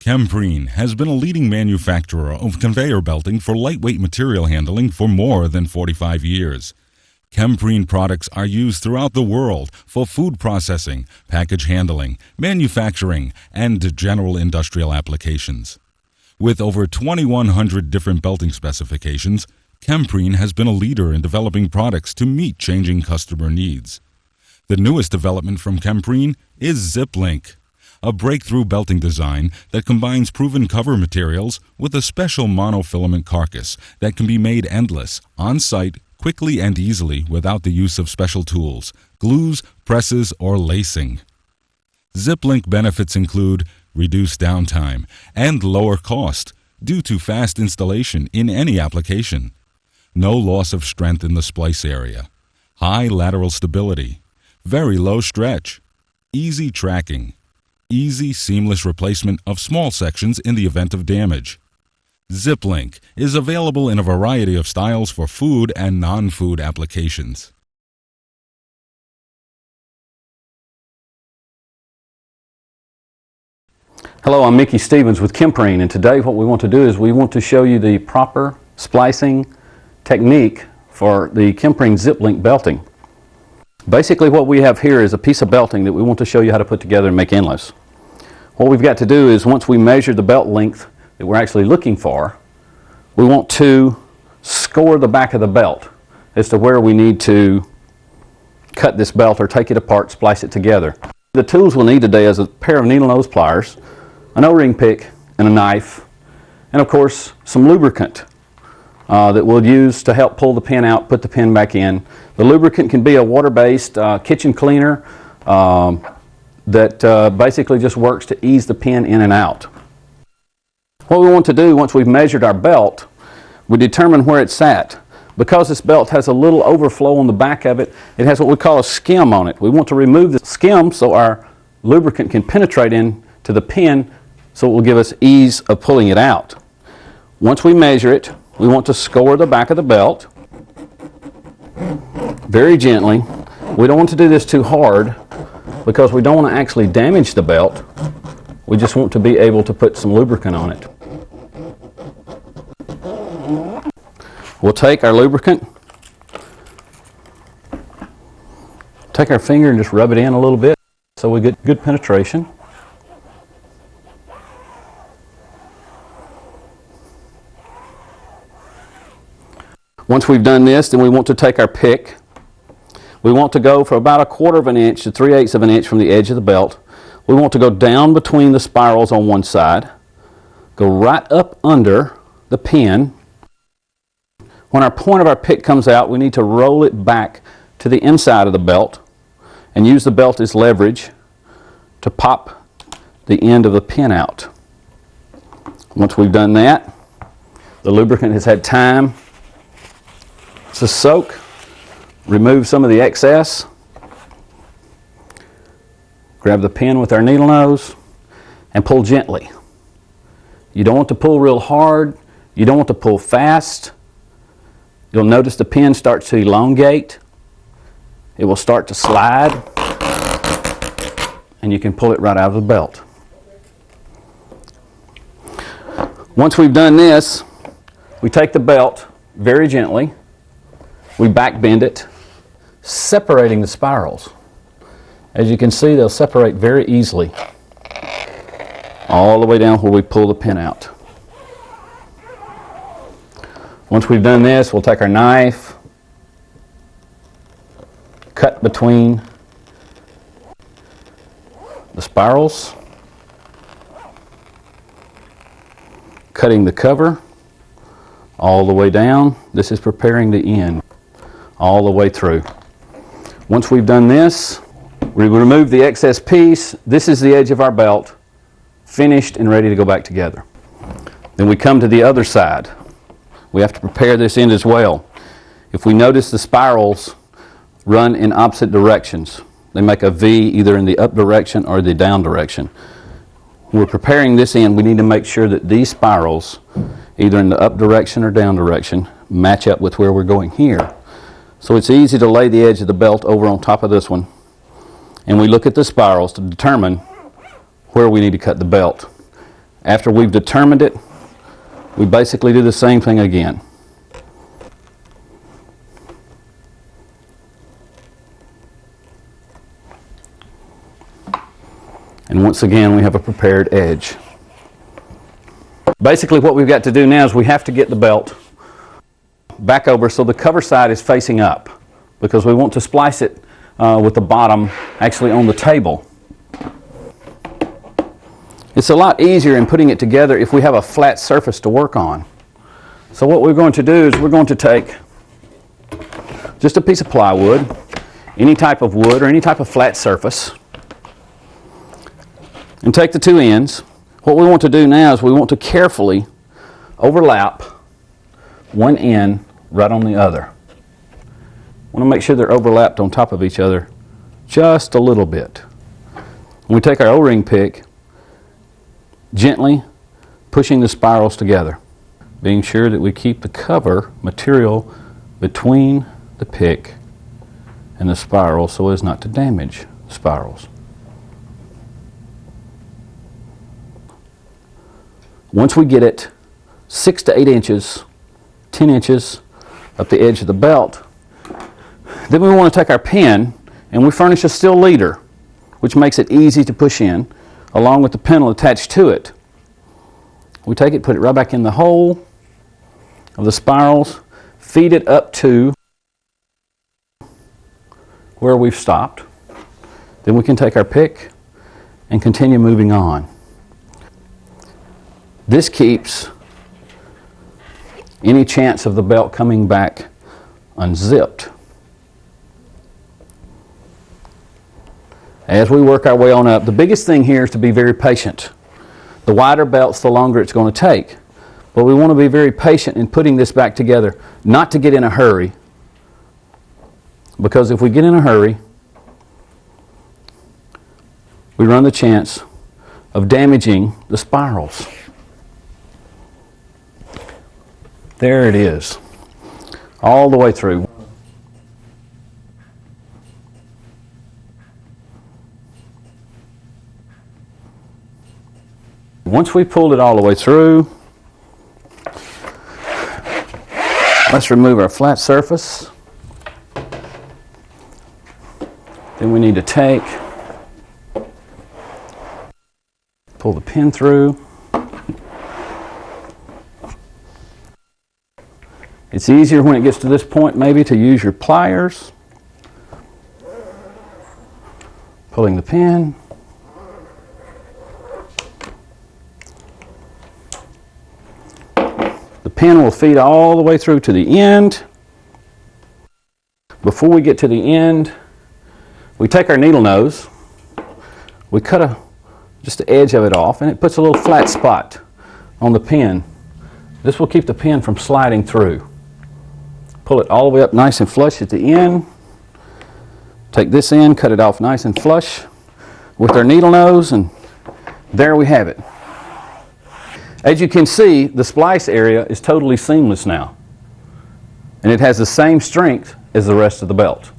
Chemprene has been a leading manufacturer of conveyor belting for lightweight material handling for more than 45 years. Chemprene products are used throughout the world for food processing, package handling, manufacturing, and general industrial applications. With over 2,100 different belting specifications, Chemprene has been a leader in developing products to meet changing customer needs. The newest development from Chemprene is ZipLink, a breakthrough belting design that combines proven cover materials with a special monofilament carcass that can be made endless, on-site, quickly and easily without the use of special tools, glues, presses, or lacing. ZipLink benefits include reduced downtime and lower cost due to fast installation in any application, no loss of strength in the splice area, high lateral stability, very low stretch, easy tracking, easy seamless replacement of small sections in the event of damage. ZipLink is available in a variety of styles for food and non-food applications. Hello, I'm Mickey Stevens with Chemprene, and today what we want to do is we want to show you the proper splicing technique for the Chemprene ZipLink belting. Basically what we have here is a piece of belting that we want to show you how to put together and make endless. What we've got to do is once we measure the belt length that we're actually looking for, we want to score the back of the belt as to where we need to cut this belt or take it apart, splice it together. The tools we'll need today is a pair of needle nose pliers, an O-ring pick, and a knife, and of course some lubricant that we'll use to help pull the pin out, put the pin back in. The lubricant can be a water-based kitchen cleaner that basically just works to ease the pin in and out. What we want to do once we've measured our belt, we determine where it's at. Because this belt has a little overflow on the back of it, it has what we call a skim on it. We want to remove the skim so our lubricant can penetrate into the pin so it will give us ease of pulling it out. Once we measure it, we want to score the back of the belt very gently. We don't want to do this too hard because we don't want to actually damage the belt. We just want to be able to put some lubricant on it. We'll take our lubricant, take our finger and just rub it in a little bit so we get good penetration. Once we've done this, then we want to take our pick. We want to go for about 1/4 of an inch to 3/8 of an inch from the edge of the belt. We want to go down between the spirals on one side, go right up under the pin. When our point of our pick comes out, we need to roll it back to the inside of the belt and use the belt as leverage to pop the end of the pin out. Once we've done that, the lubricant has had time to soak, remove some of the excess, grab the pin with our needle nose and pull gently. You don't want to pull real hard, you don't want to pull fast. You'll notice the pin starts to elongate. It will start to slide and you can pull it right out of the belt. Once we've done this, we take the belt very gently, we back bend it, separating the spirals. As you can see, they'll separate very easily all the way down where we pull the pin out. Once we've done this, we'll take our knife, cut between the spirals, cutting the cover all the way down. This is preparing the end all the way through. Once we've done this, we remove the excess piece. This is the edge of our belt, finished and ready to go back together. Then we come to the other side. We have to prepare this end as well. If we notice the spirals run in opposite directions, they make a V either in the up direction or the down direction. When we're preparing this end, we need to make sure that these spirals, either in the up direction or down direction, match up with where we're going here. So it's easy to lay the edge of the belt over on top of this one, and we look at the spirals to determine where we need to cut the belt. After we've determined it, we basically do the same thing again. And once again, we have a prepared edge. Basically what we've got to do now is we have to get the belt back over so the cover side is facing up, because we want to splice it with the bottom actually on the table. It's a lot easier in putting it together if we have a flat surface to work on. So what we're going to do is we're going to take just a piece of plywood, any type of wood or any type of flat surface, and take the two ends. What we want to do now is we want to carefully overlap one end right on the other. We want to make sure they're overlapped on top of each other just a little bit. When we take our O-ring pick, gently pushing the spirals together, being sure that we keep the cover material between the pick and the spiral so as not to damage the spirals. Once we get it 6 to 8 inches, 10 inches up the edge of the belt, then we want to take our pin and we furnish a steel leader, which makes it easy to push in, along with the pin attached to it. We take it, put it right back in the hole of the spirals, feed it up to where we've stopped. Then we can take our pick and continue moving on. This keeps any chance of the belt coming back unzipped. As we work our way on up, the biggest thing here is to be very patient. The wider belts, the longer it's going to take. But we want to be very patient in putting this back together, not to get in a hurry. Because if we get in a hurry, we run the chance of damaging the spirals. There it is, all the way through. Once we pulled it all the way through, let's remove our flat surface. Then we need to pull the pin through. It's easier when it gets to this point maybe to use your pliers. Pulling the pin. The pin will feed all the way through to the end. Before we get to the end, we take our needle nose, we cut just the edge of it off, and it puts a little flat spot on the pin. This will keep the pin from sliding through. Pull it all the way up nice and flush at the end. Take this end, cut it off nice and flush with our needle nose, and there we have it. As you can see, the splice area is totally seamless now, and it has the same strength as the rest of the belt.